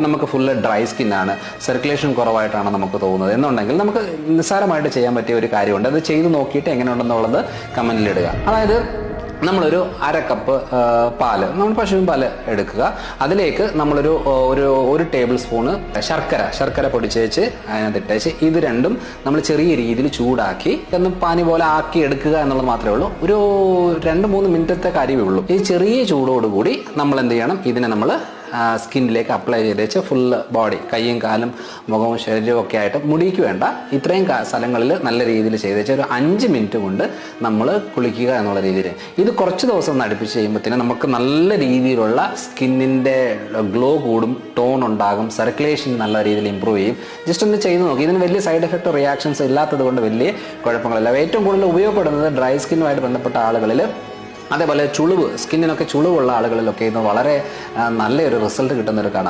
നമുക്ക് full dry സ്കിന്നാണ്, circulation കുറവായിട്ടാണ് നമുക്ക് തോന്നുന്നത് എന്നുണ്ടെങ്കിൽ നമുക്ക് നിസ്സാരമായിട്ട് ചെയ്യാൻ പറ്റിയ ഒരു കാര്യമുണ്ട്. അത് ചെയ്ത് നോക്കിയിട്ട് എങ്ങനെയുണ്ടെന്നുള്ളത് കമൻറ്റിലിടുക. അതായത് നമ്മളൊരു 1/2 കപ്പ് പാല്, നമ്മൾ പശുവിൻ പാല് എടുക്കുക. അതിലേക്ക് നമ്മളൊരു ഒരു ടേബിൾ സ്പൂണ് ശർക്കര പൊടിച്ചേച്ച് അതിനകത്തിട്ടേച്ച് ഇത് രണ്ടും നമ്മൾ ചെറിയ രീതിയിൽ ചൂടാക്കി ഒന്ന് പാനി പോലെ ആക്കി എടുക്കുക എന്നുള്ളത് മാത്രമേ ഉള്ളൂ. ഒരു 2-3 മിനിറ്റത്തെ കാര്യമേ ഉള്ളൂ. ഈ ചെറിയ ചൂടോടുകൂടി നമ്മൾ എന്ത് ചെയ്യണം, ഇതിനെ നമ്മൾ സ്കിന്നിലേക്ക് അപ്ലൈ ചെയ്തേച്ച് ഫുള്ള് ബോഡി, കൈയും കാലും മുഖവും ശരീരവും ഒക്കെ ആയിട്ട്, മുടിക്ക് വേണ്ട, ഇത്രയും സ്ഥലങ്ങളിൽ നല്ല രീതിയിൽ ചെയ്തേച്ച് ഒരു 5 മിനിറ്റ് കൊണ്ട് നമ്മൾ കുളിക്കുക എന്നുള്ള രീതിയിൽ. ഇത് കുറച്ച് ദിവസം ഒന്ന് അടുപ്പിച്ച് ചെയ്യുമ്പോഴത്തേനും നമുക്ക് നല്ല രീതിയിലുള്ള സ്കിന്നിൻ്റെ ഗ്ലോ കൂടും, ടോൺ ഉണ്ടാകും, സർക്കുലേഷൻ നല്ല രീതിയിൽ ഇമ്പ്രൂവ് ചെയ്യും. ജസ്റ്റ് ഒന്ന് ചെയ്ത് നോക്കി. ഇതിന് വലിയ സൈഡ് എഫക്റ്റ് റിയാക്ഷൻസ് ഇല്ലാത്തത് കൊണ്ട് വലിയ കുഴപ്പങ്ങളില്ല. ഏറ്റവും കൂടുതൽ ഉപയോഗപ്പെടുന്നത് ഡ്രൈ സ്കിന്നുമായിട്ട് ബന്ധപ്പെട്ട ആളുകളിൽ, അതേപോലെ സ്കിന്നിനൊക്കെ ചുളിവുള്ള ആളുകളിലൊക്കെ ഇത് വളരെ നല്ലൊരു റിസൾട്ട് കിട്ടുന്നൊരു കാണാം.